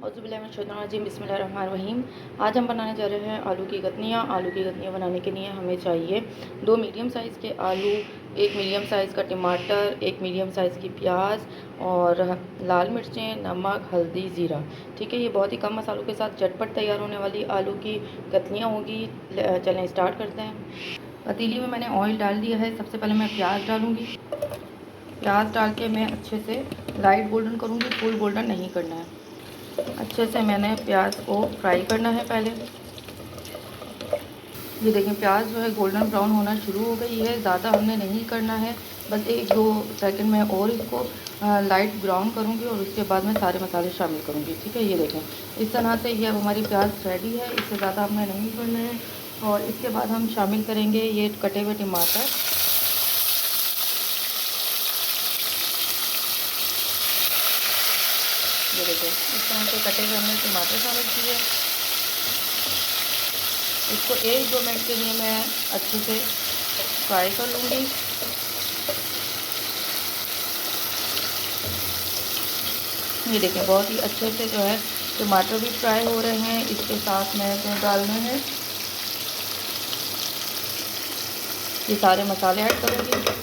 औज़ुबिल्लाहिमिनश्शैतानिर्रजीम बिस्मिल्लाहिर्रहमानिर्रहीम। आज हम बनाने जा रहे हैं आलू की कतनियाँ। आलू की कतनियाँ बनाने के लिए हमें चाहिए 2 मीडियम साइज़ के आलू, 1 मीडियम साइज़ का टमाटर, 1 मीडियम साइज़ की प्याज और लाल मिर्चें, नमक, हल्दी, ज़ीरा। ठीक है, ये बहुत ही कम मसालों के साथ झटपट तैयार होने वाली आलू की कतनियाँ होगी। चलें स्टार्ट करते हैं। पतीली में मैंने ऑयल डाल दिया है। सबसे पहले मैं प्याज डालूँगी। प्याज डाल के मैं अच्छे से लाइट गोल्डन करूँगी, फुल गोल्डन नहीं करना है। अच्छे से मैंने प्याज को फ्राई करना है पहले। ये देखें, प्याज जो है गोल्डन ब्राउन होना शुरू हो गई है। ज़्यादा हमने नहीं करना है, बस 1-2 सेकंड में और इसको लाइट ब्राउन करूँगी और उसके बाद मैं सारे मसाले शामिल करूँगी। ठीक है, ये देखें, इस तरह से ये अब हमारी प्याज रेडी है। इससे ज़्यादा हमने नहीं करना है। और इसके बाद हम शामिल करेंगे ये कटे हुए टमाटर। ये देखें, इस तरह से कटे हुए हमने टमाटर शामिल किए। इसको 1-2 मिनट के लिए मैं अच्छे से फ्राई कर लूँगी। ये देखें, बहुत ही अच्छे से जो है टमाटर भी फ्राई हो रहे हैं। इसके साथ मैं जो डालने हैं ये सारे मसाले ऐड करूँगी।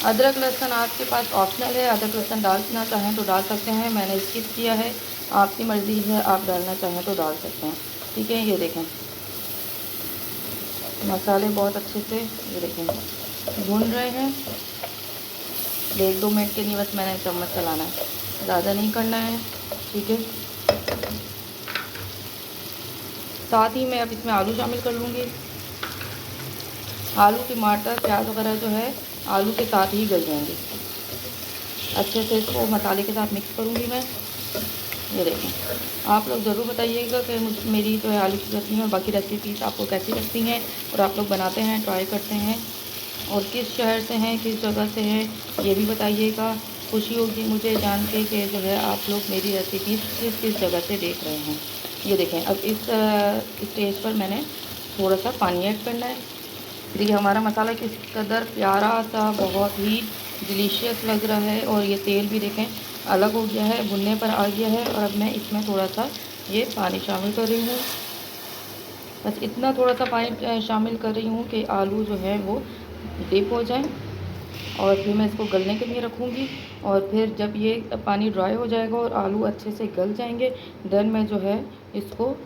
अदरक लहसुन आपके पास ऑप्शनल है, अदरक लहसुन डालना चाहें तो डाल सकते हैं। मैंने स्किप किया है, आपकी मर्ज़ी है, आप डालना चाहें तो डाल सकते हैं। ठीक है, ये देखें, मसाले बहुत अच्छे से ये देखें भून रहे हैं। 1-2 मिनट के लिए बस मैंने चम्मच चलाना है, ज़्यादा नहीं करना है। ठीक है, साथ ही मैं अब इसमें आलू शामिल कर लूँगी। आलू, टमाटर, प्याज वगैरह जो है आलू के साथ ही गल जाएंगे। अच्छे से इसको मसाले के साथ मिक्स करूँगी मैं। ये देखें, आप लोग ज़रूर बताइएगा कि मेरी जो है आलू की चटनी और बाकी रेसिपीज़ आपको कैसी लगती हैं और आप लोग बनाते हैं, ट्राई करते हैं और किस शहर से हैं, किस जगह से हैं, ये भी बताइएगा। खुशी होगी मुझे जान के कि जो है आप लोग मेरी रेसिपीज़ किस किस जगह से देख रहे हैं। ये देखें, अब इस स्टेज पर मैंने थोड़ा सा पानी ऐड करना है। देखिए, हमारा मसाला किस कदर प्यारा सा, बहुत ही डिलीशियस लग रहा है। और ये तेल भी देखें अलग हो गया है, भुनने पर आ गया है। और अब मैं इसमें थोड़ा सा ये पानी शामिल कर रही हूँ। बस इतना थोड़ा सा पानी शामिल कर रही हूँ कि आलू जो है वो डिप हो जाए। और फिर मैं इसको गलने के लिए रखूँगी। और फिर जब ये पानी ड्राई हो जाएगा और आलू अच्छे से गल जाएंगे, देन मैं जो है इसको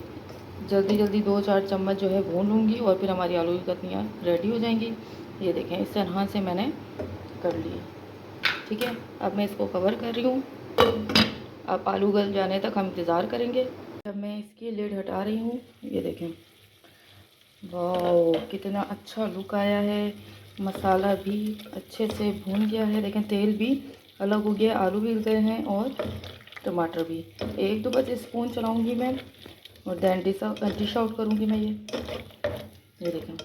जल्दी जल्दी 2-4 चम्मच जो है भून लूँगी और फिर हमारी आलू की कतनियाँ रेडी हो जाएंगी। ये देखें, इस तरह से मैंने कर ली। ठीक है, अब मैं इसको कवर कर रही हूँ। अब आलू गल जाने तक हम इंतज़ार करेंगे। जब मैं इसकी लिड हटा रही हूँ, ये देखें, वाह कितना अच्छा लुक आया है। मसाला भी अच्छे से भून गया है। देखें, तेल भी अलग हो गया, आलू भी गए हैं और टमाटर भी। 1-2 बस स्पून चलाऊँगी मैं और दैन डिश आउट करूँगी मैं। ये देखें,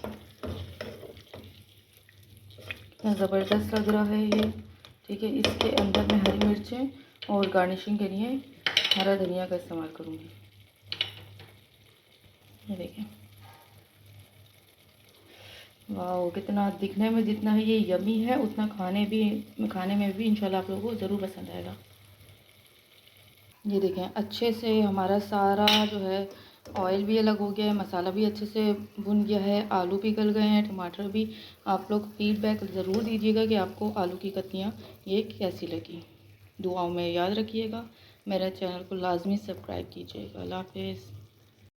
कितना ज़बरदस्त लग रहा है ये। ठीक है, इसके अंदर मैं हरी मिर्चें और गार्निशिंग के लिए हरा धनिया का इस्तेमाल करूँगी। ये देखें, वाह कितना दिखने में जितना है ये यमी है, उतना खाने में भी इंशाल्लाह आप लोगों को ज़रूर पसंद आएगा। ये देखें, अच्छे से हमारा सारा जो है ऑयल भी अलग हो गया है, मसाला भी अच्छे से भुन गया है, आलू भी गल गए हैं, टमाटर भी। आप लोग फीडबैक ज़रूर दीजिएगा कि आपको आलू की कतनियाँ ये कैसी लगी। दुआओं में याद रखिएगा। मेरे चैनल को लाजमी सब्सक्राइब कीजिएगा। अल्लाह हाफ़िज़।